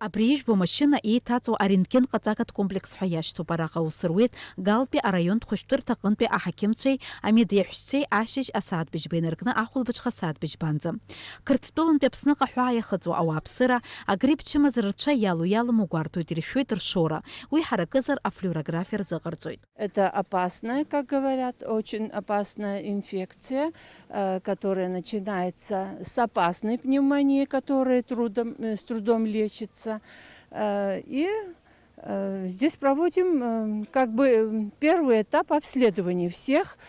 Абрииж бомашина еиҭаҵуа арентген ҟаҵагатә комплекс ҳәа иашьҭоуп. Араҟа ус руеит Галтәи араионтә хәышәтәырҭаҟынтәи аҳақьымцәеи амедеҳәшьцәеи ашьыжь асааҭбыжьба инаркны ахәылбыҽха асааҭбыжьбанӡа. Қырҭтәылантәи Аԥсныҟа ҳәаа иахыҵуа ауааԥсыра агрипп чымазара рцәа иалоу гәарҭоит, иршәоит ршора. Уи ҳаракызар афлюорографиа рзыҟарҵоит. Это опасная, как говорят, очень опасная инфекция, которая начинается с опасной пневмонии, которая с трудом лечится. И здесь проводим как бы первый этап обследования всех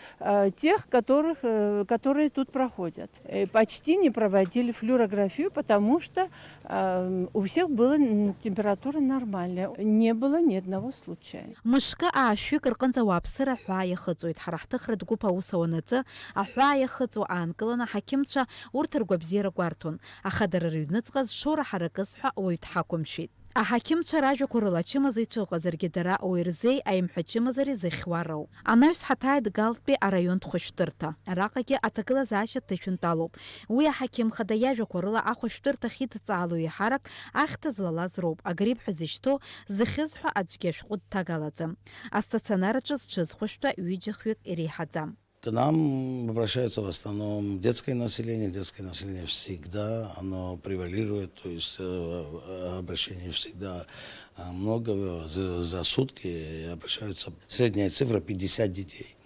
тех, которые тут проходят. Почти не проводили флюорографию, потому что у всех была температура нормальная. Не было ни одного случая. Мышкы аашәык рҟынӡа ауааԥсыра аҳәаа иахыҵуеит. Ҳара ҳҭыхратә гәыԥ аус ауанаҵы аҳәаа иахыҵуа аанкыланы аҳақьымцәа урҭ ргәабзиара гәарҭон. Аха дара рыҩныҵҟа зшора ҳаракыз ҳәа уаҩ дҳақәымшәеит. Аҳақьымцәа ражәақәа рыла ачымазаҩ ицәыҟазаргьы дара ауаҩ рзы аимҳәа ачымазара изыхьуа роуп. Анаҩс ҳаҭааит Галтәи араионтә хәышәтәырҭа. Араҟагьы аҭагылазаашьа ҭышәынтәалоуп. Уи аҳақьым хада иажәақәа рыла ахәышәтәырҭахь идҵаало еиҳарак ахьҭа злалаз роуп. Агрипп ҳәа зышьҭоу зыхьыз ҳәа аӡәгьы ашәҟәы дҭагалаӡам. Астационар аҿы зҽыз хәышәтәа ҩыџьа-хҩык иреиҳаӡам. К нам обращаются в основном детское население. Детское население всегда, оно превалирует, то есть обращений всегда много. За сутки обращаются, средняя цифра 50 детей.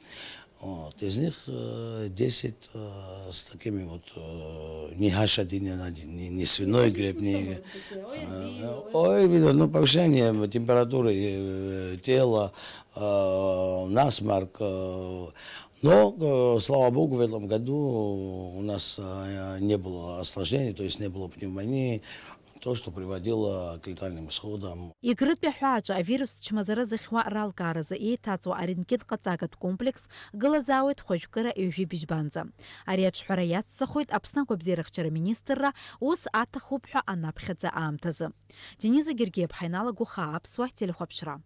Вот. Из них 10 с такими вот не гашадин, не свиной грипп, не повышение температуры тела, насморк. Но, слава богу, в этом году у нас не было осложнений, то есть не было пневмонии, то, что приводило к летальным исходам. Егрытәи аҳәааҿы авирус чмазара зыхьуа ралкааразы еиҭаҵуа арентген ҟаҵагатә комплекс гылазаауеит хәажәкыра ҩажәи-быжьбанӡа. Ари аҿҳәара иацҵахоит Аԥсны агәабзиарахьчара министрра ус аҭахуп ҳәа анаԥхьаӡа аамҭазы. Дениза Гергиев, ҳаиналаго хаа, Аԥсуа телехәаԥшра.